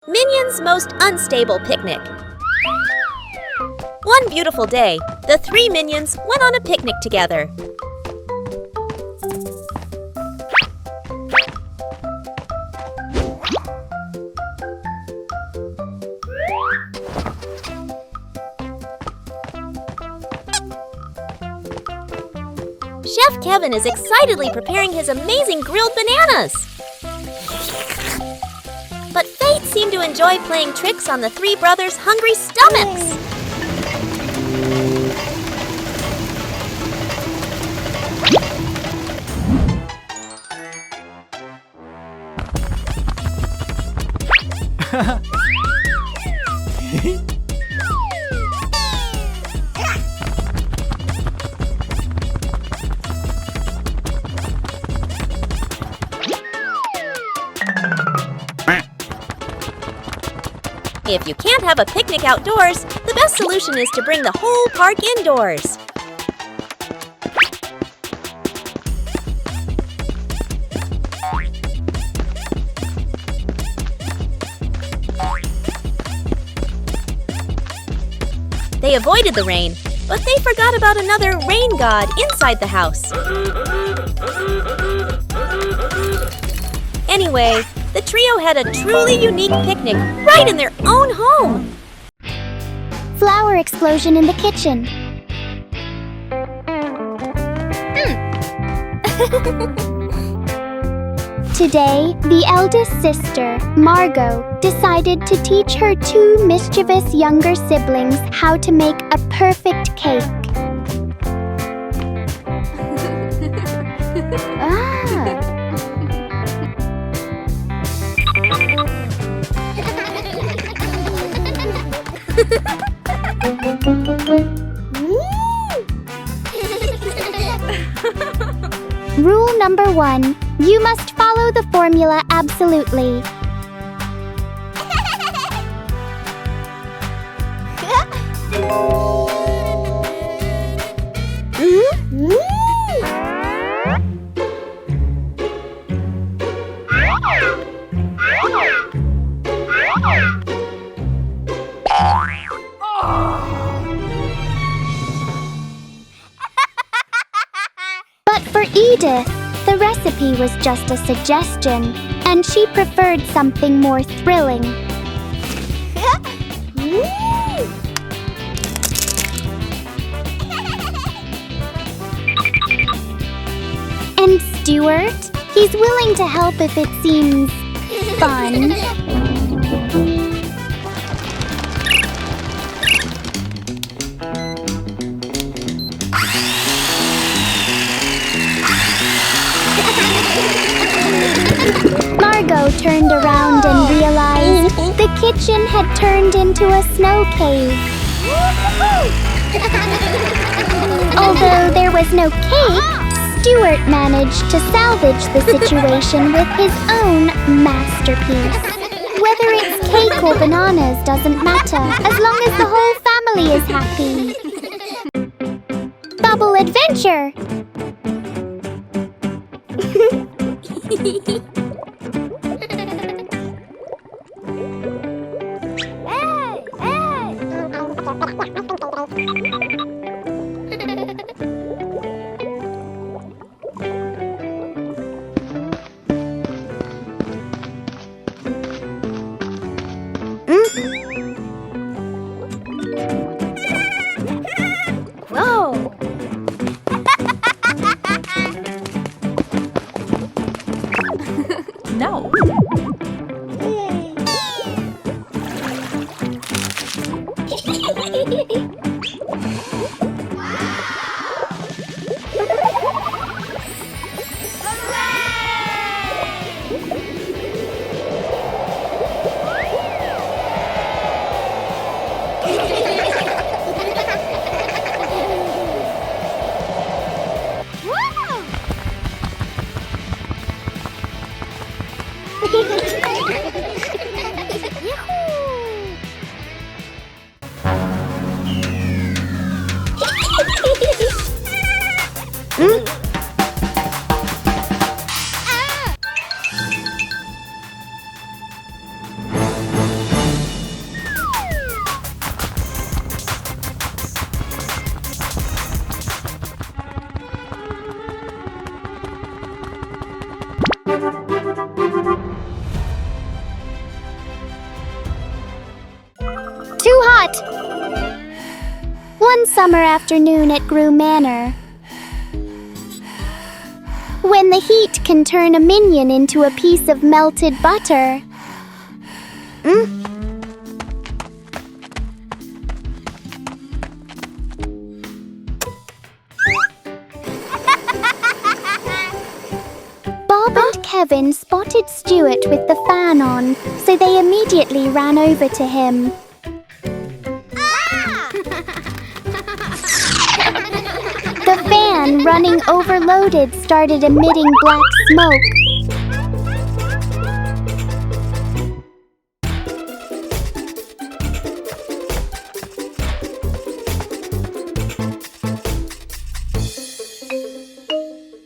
Minion's most unstable picnic. One beautiful day, the three Minions went on a picnic together. Chef Kevin is excitedly preparing his amazing grilled bananas. But fate seemed to enjoy playing tricks on the three brothers' hungry stomachs. If you can't have a picnic outdoors, the best solution is to bring the whole park indoors. They avoided the rain, but they forgot about another rain god inside the house. Anyway, the trio had a truly unique picnic right in their own home. Flower explosion in the kitchen. Today, the eldest sister, Margot, decided to teach her two mischievous younger siblings how to make a perfect cake. Rule number 1. You must follow the formula absolutely. But for Edith, the recipe was just a suggestion, and she preferred something more thrilling. And Stuart? He's willing to help if it seems fun. Margot turned around and realized the kitchen had turned into a snow cave. Although there was no cake, Stuart managed to salvage the situation with his own masterpiece. Whether it's cake or bananas doesn't matter, as long as the whole family is happy. Bubble adventure! No. hot! One summer afternoon at Gru Manor, when the heat can turn a minion into a piece of melted butter. Bob and Kevin spotted Stuart with the fan on, so they immediately ran over to him. The fan, running overloaded, started emitting black smoke.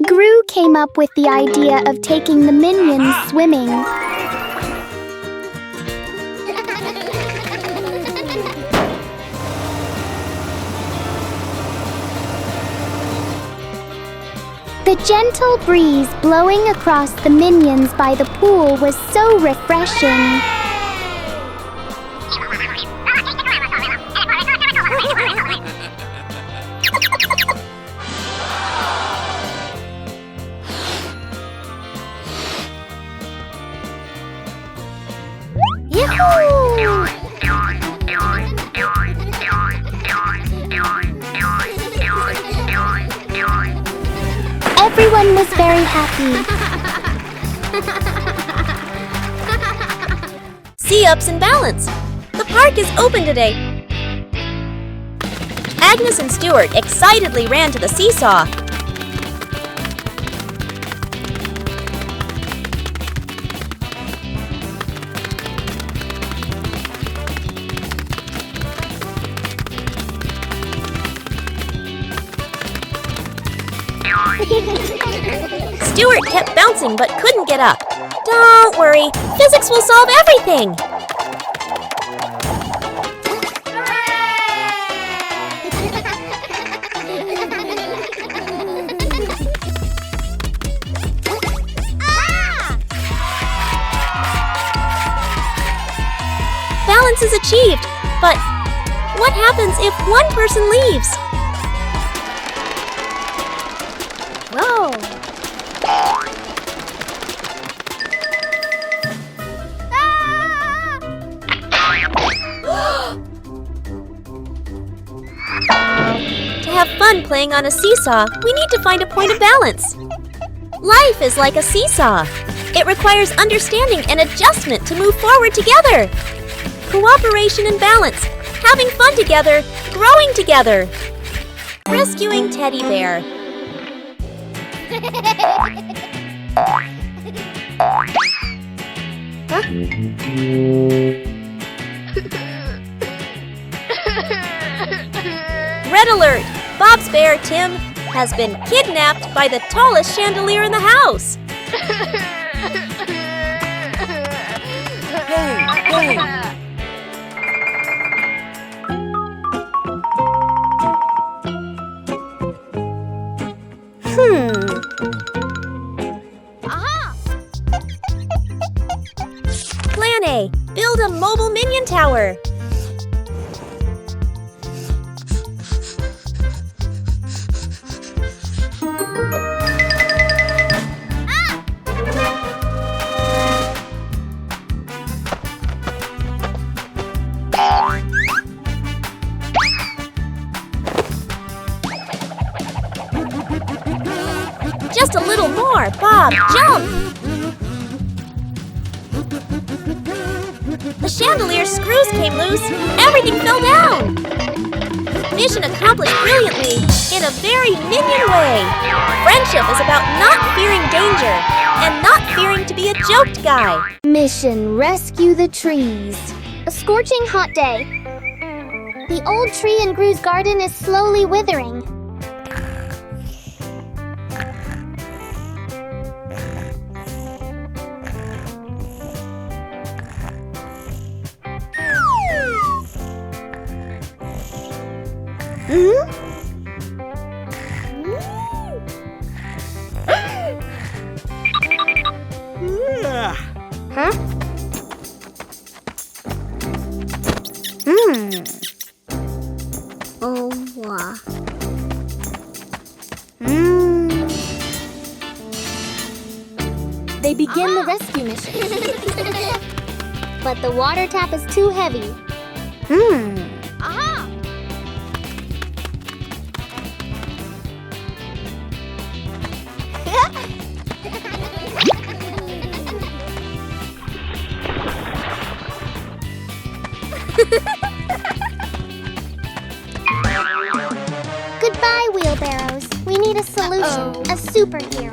Gru came up with the idea of taking the minions swimming. The gentle breeze blowing across the minions by the pool was so refreshing. Yahoo! Everyone was very happy. See ups and balance. The park is open today. Agnes and Stuart excitedly ran to the seesaw. Stuart kept bouncing but couldn't get up. Don't worry, physics will solve everything! Balance is achieved, but what happens if one person leaves? Whoa! To have fun playing on a seesaw, we need to find a point of balance. Life is like a seesaw. It requires understanding and adjustment to move forward together. Cooperation and balance, having fun together, growing together. Rescuing Teddy Bear. Red alert! Bob's bear, Tim, has been kidnapped by the tallest chandelier in the house. Hey! Plan A. Build a mobile minion tower. Just a little more. Bob, jump! The chandelier screws came loose. Everything fell down. Mission accomplished brilliantly in a very minion way. Friendship is about not fearing danger and not fearing to be a joked guy. Mission: rescue the trees. A scorching hot day. The old tree in Gru's garden is slowly withering. Huh? begin the rescue mission. But the water tap is too heavy. Aha! Goodbye, wheelbarrows. We need a solution. A superhero.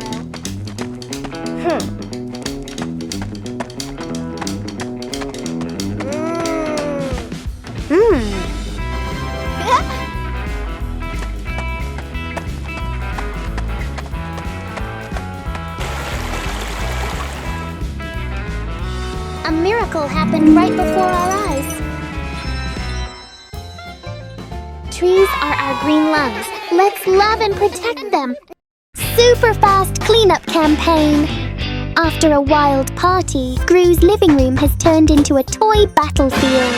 A miracle happened right before our eyes. Trees are our green lungs. Let's love and protect them. Super fast cleanup campaign. After a wild party, Gru's living room has turned into a toy battlefield.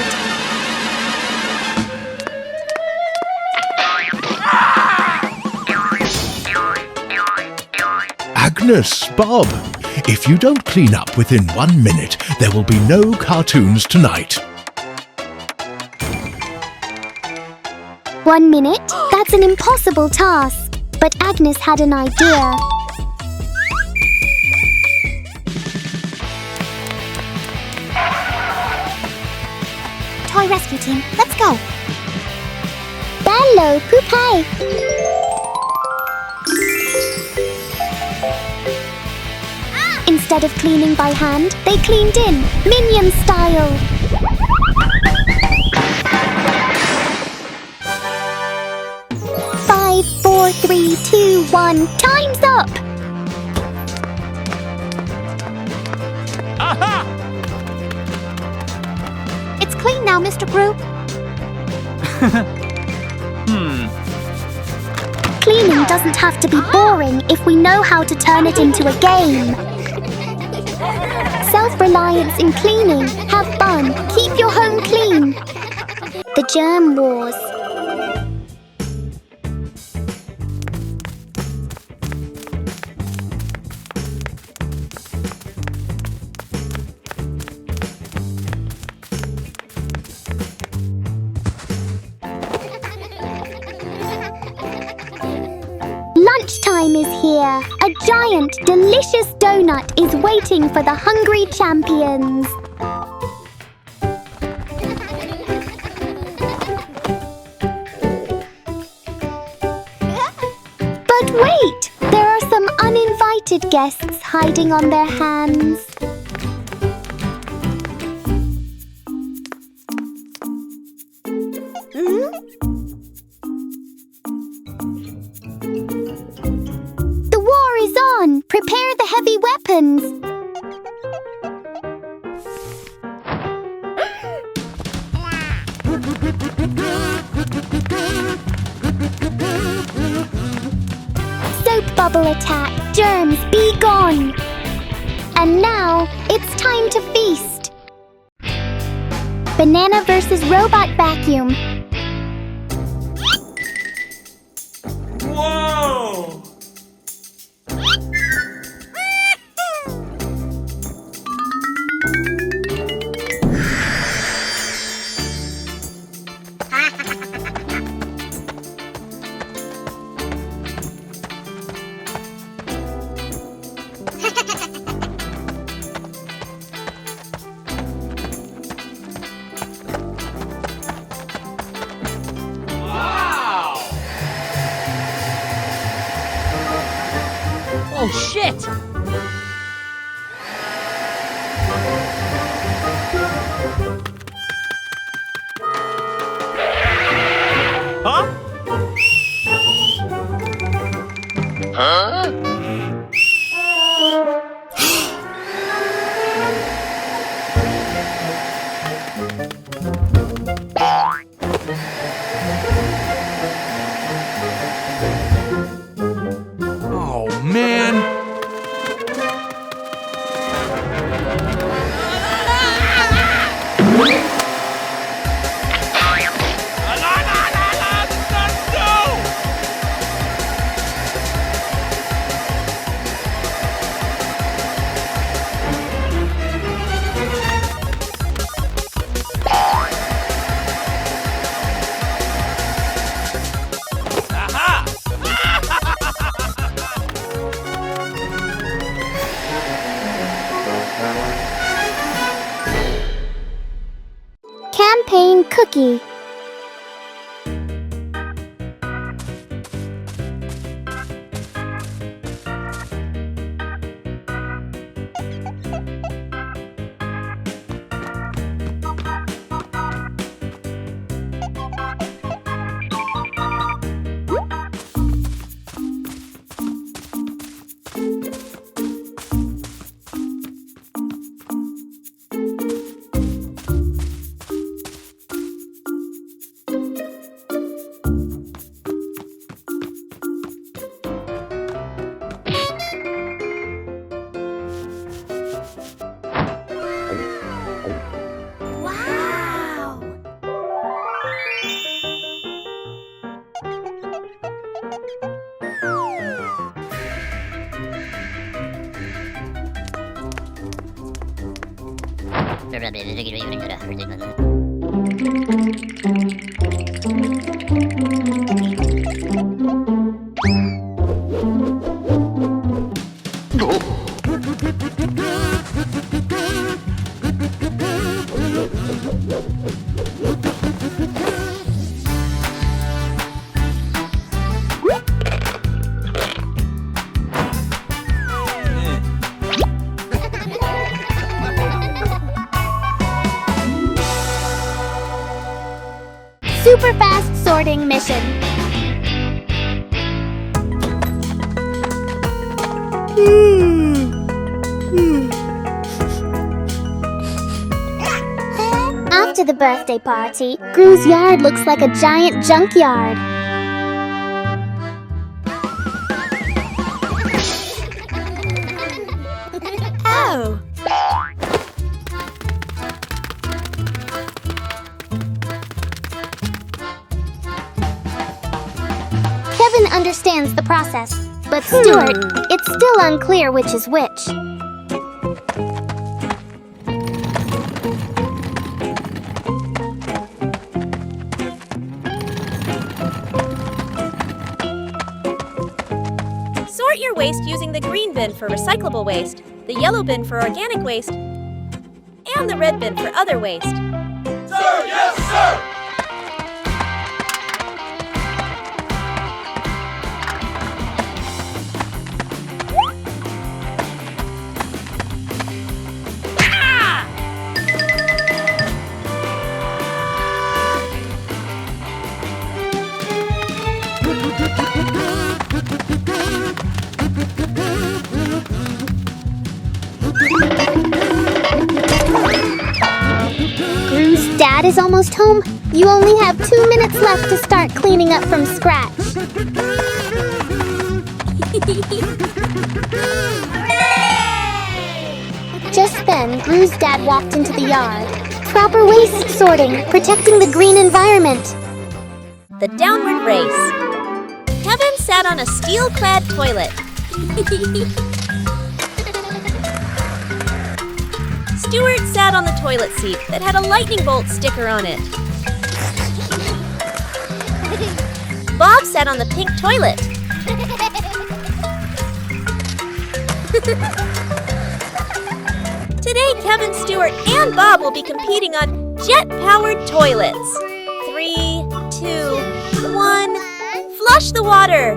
Agnes, Bob, if you don't clean up within 1 minute, there will be no cartoons tonight. 1 minute? That's an impossible task. But Agnes had an idea. Toy rescue team, let's go. Bello poupée. Instead of cleaning by hand, they cleaned in, Minion style. Five, 4, 3, 2, 1, time's up! Aha! It's clean now, Mr. Group. Cleaning doesn't have to be boring if we know how to turn it into a game. Self-reliance in cleaning. Have fun. Keep your home clean. The Germ Wars. Lunchtime is here. A giant, delicious donut is waiting for the hungry champions. But wait! There are some uninvited guests hiding on their hands. Prepare the heavy weapons! Soap bubble attack! Germs, be gone! And now, it's time to feast! Banana versus robot vacuum. Whoa! Oh shit! Huh? Huh? Oh, man. campaign cookie. Super fast sorting mission. After the birthday party, Gru's yard looks like a giant junkyard. Oh! Kevin understands the process, but Stuart, it's still unclear which is which. Sort your waste using the green bin for recyclable waste, the yellow bin for organic waste, and the red bin for other waste. Sir, yes, sir! Gru's dad is almost home. You only have 2 minutes left to start cleaning up from scratch. Just then, Gru's dad walked into the yard. Proper waste sorting, protecting the green environment. The downward race. Kevin sat on a steel-clad toilet. Stuart sat on the toilet seat that had a lightning bolt sticker on it. Bob sat on the pink toilet. Today, Kevin, Stuart, and Bob will be competing on jet-powered toilets. 3, 2, 1, flush the water!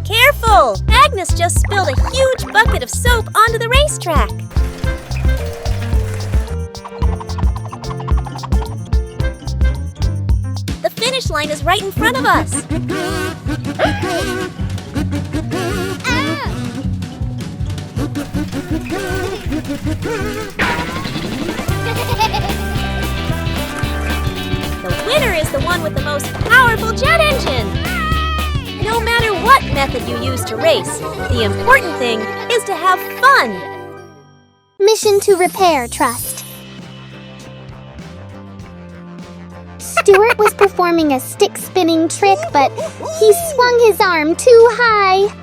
Careful! Agnes just spilled a huge bucket of soap onto the racetrack. The finish line is right in front of us. The winner is the one with the most powerful jet engine. No matter what method you use to race, the important thing is to have fun. Mission to repair trust. Stuart was performing a stick-spinning trick, but he swung his arm too high.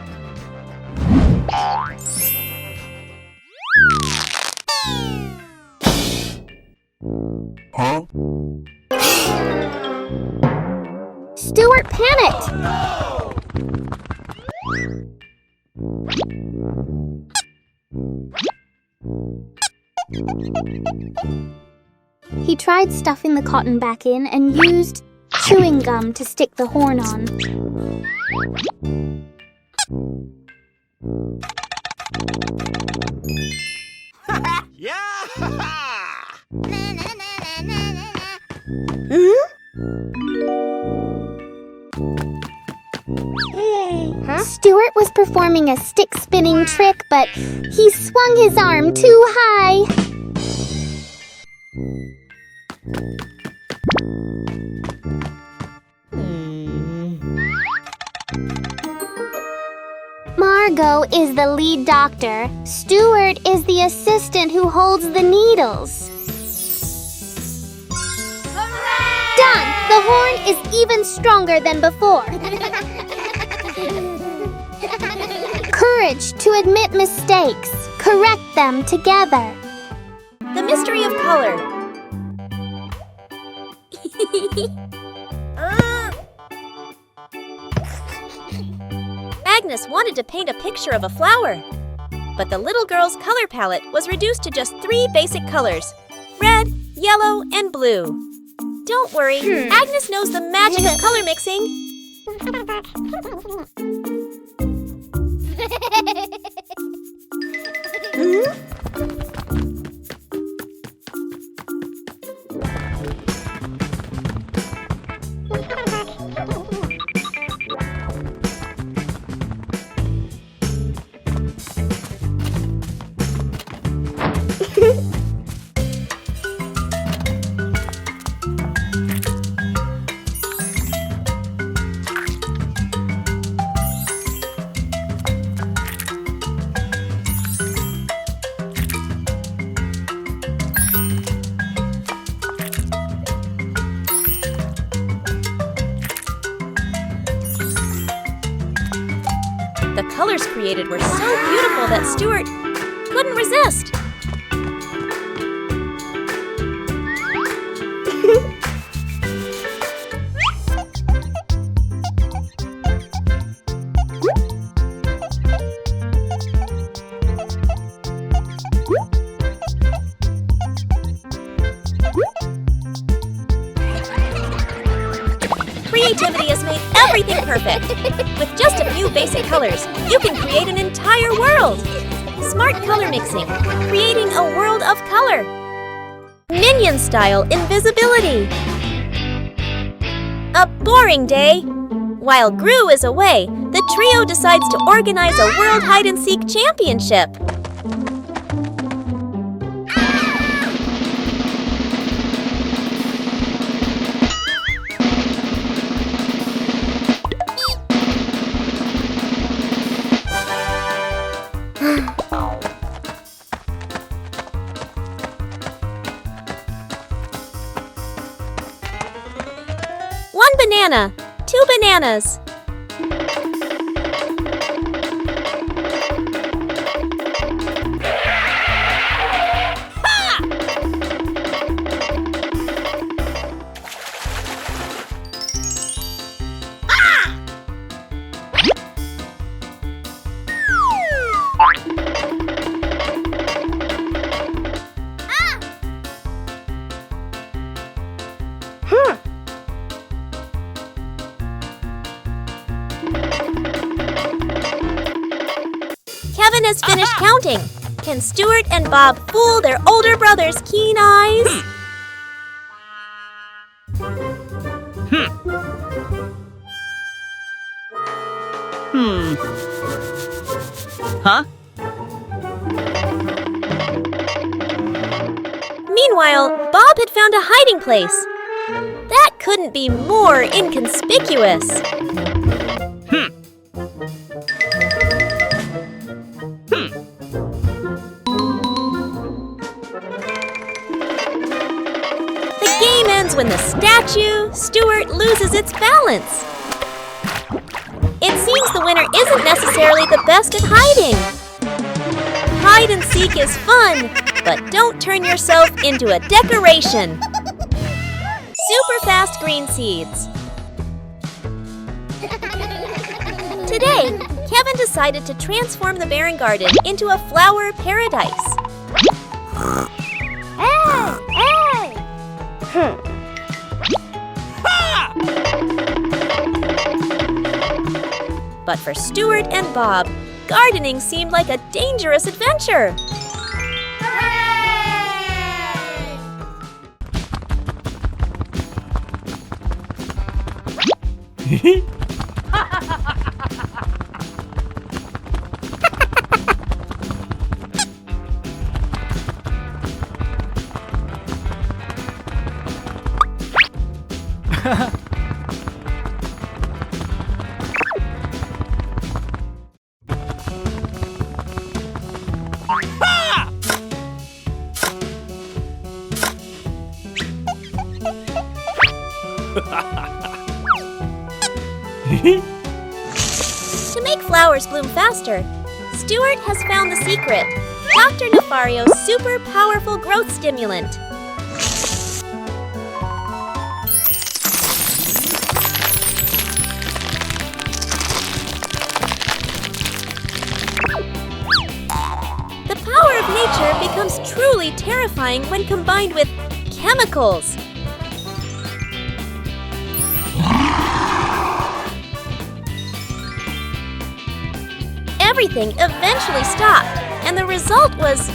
Stuart panicked. He tried stuffing the cotton back in and used chewing gum to stick the horn on. Stuart was performing a stick-spinning trick, but he swung his arm too high. Margot is the lead doctor. Stuart is the assistant who holds the needles. Done! The horn is even stronger than before. Courage to admit mistakes. Correct them together. The mystery of color. Agnes wanted to paint a picture of a flower, but the little girl's color palette was reduced to just 3 basic colors: red, yellow, and blue. Don't worry, Agnes knows the magic of color mixing. The colors created were so beautiful that Stuart couldn't resist. Creativity has made everything perfect. With just a few basic colors, you can create an entire world. Smart color mixing, creating a world of color. Minion style invisibility. A boring day. While Gru is away, the trio decides to organize a World Hide-and-Seek Championship. One banana, 2 bananas. Kevin has finished counting. Can Stuart and Bob fool their older brother's keen eyes? Huh? Meanwhile, Bob had found a hiding place. That couldn't be more inconspicuous. The game ends when the statue, Stuart, loses its balance. It seems the winner isn't necessarily the best at hiding. Hide and seek is fun, but don't turn yourself into a decoration. super fast green seeds. Today, Kevin decided to transform the barren garden into a flower paradise. But for Stuart and Bob, gardening seemed like a dangerous adventure. To make flowers bloom faster, Stuart has found the secret, Dr. Nefario's super powerful growth stimulant. The power of nature becomes truly terrifying when combined with chemicals. Everything eventually stopped, and the result was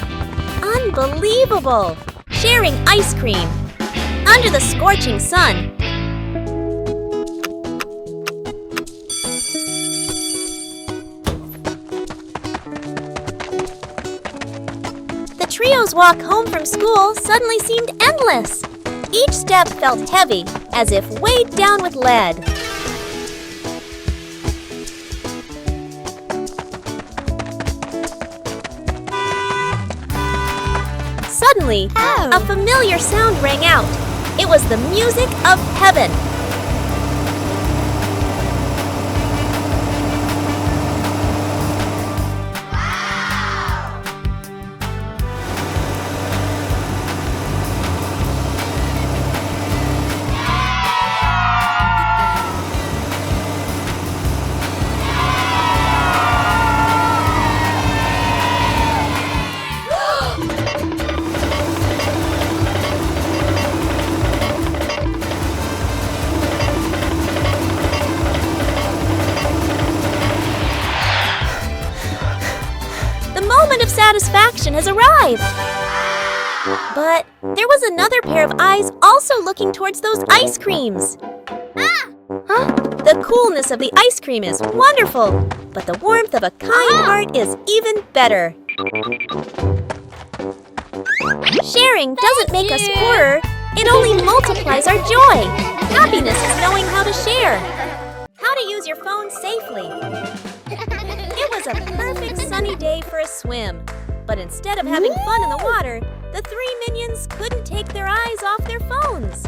unbelievable. Sharing ice cream under the scorching sun. The trio's walk home from school suddenly seemed endless. Each step felt heavy, as if weighed down with lead. Suddenly, a familiar sound rang out. It was the music of heaven. Satisfaction has arrived. But there was another pair of eyes also looking towards those ice creams. The coolness of the ice cream is wonderful, but the warmth of a kind heart is even better. Sharing doesn't make us poorer, it only multiplies our joy. Happiness is knowing how to share. How to use your phone safely. It was a perfect sunny day for a swim. But instead of having fun in the water, the three minions couldn't take their eyes off their phones.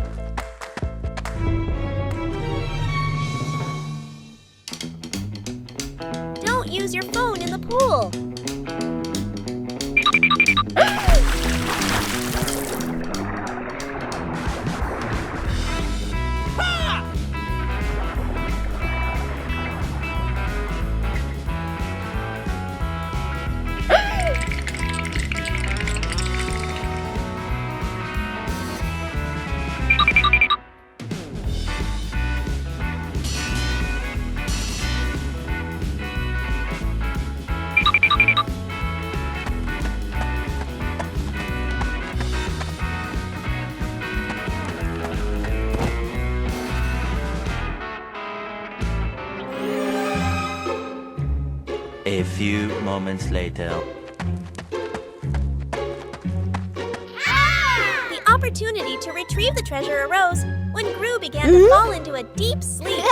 Don't use your phone in the pool. A few moments later. The opportunity to retrieve the treasure arose when Gru began to fall into a deep sleep.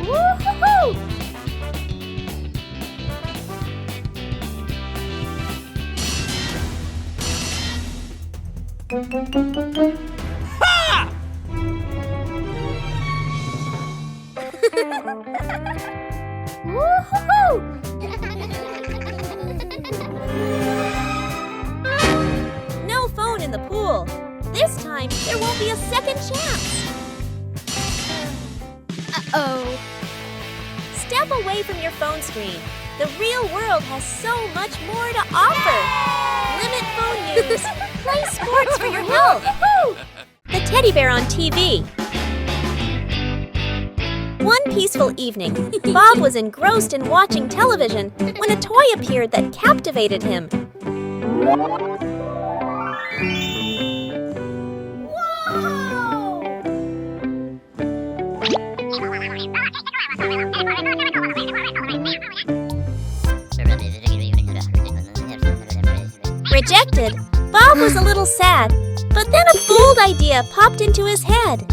Woo-hoo-hoo! Woohoo! No phone in the pool. This time, there won't be a second chance. Uh-oh. Step away from your phone screen. The real world has so much more to offer. Limit phone use. Play sports for your health. The teddy bear on TV. One peaceful evening, Bob was engrossed in watching television when a toy appeared that captivated him. Rejected, Bob was a little sad, but then a bold idea popped into his head.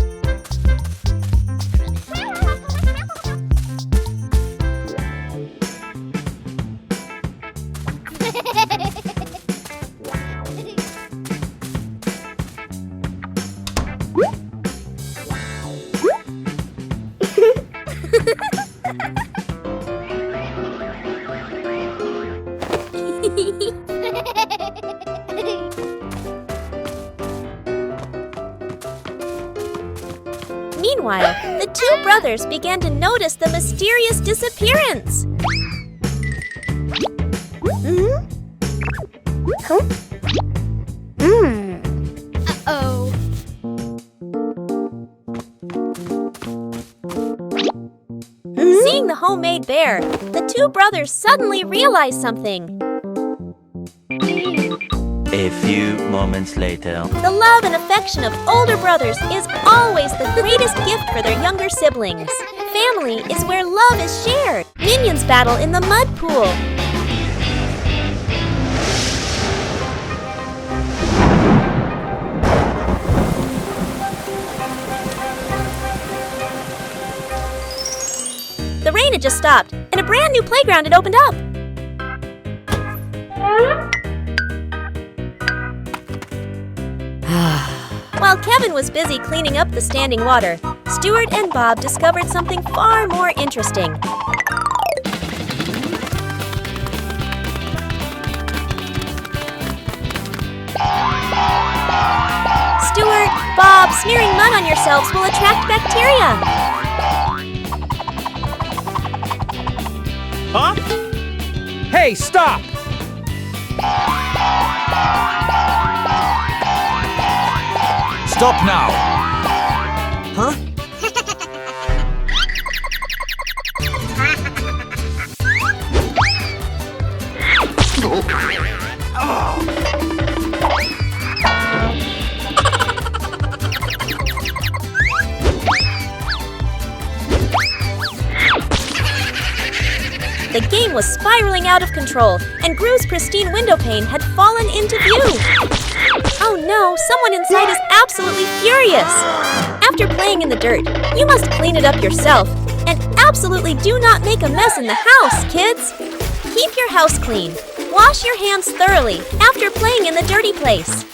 Meanwhile, the two brothers began to notice the mysterious disappearance. Uh-oh. Seeing the homemade bear, the two brothers suddenly realized something. A few moments later. The love and affection of older brothers is always the greatest gift for their younger siblings. Family is where love is shared. Minions battle in the mud pool. The rain had just stopped, and a brand new playground had opened up. While Kevin was busy cleaning up the standing water, Stuart and Bob discovered something far more interesting. Stuart, Bob, smearing mud on yourselves will attract bacteria. Huh? Hey, stop! Stop now! Huh? The game was spiraling out of control, and Gru's pristine window pane had fallen into view. Oh no, someone inside is absolutely furious! After playing in the dirt, you must clean it up yourself. And absolutely do not make a mess in the house, kids! Keep your house clean. Wash your hands thoroughly after playing in the dirty place.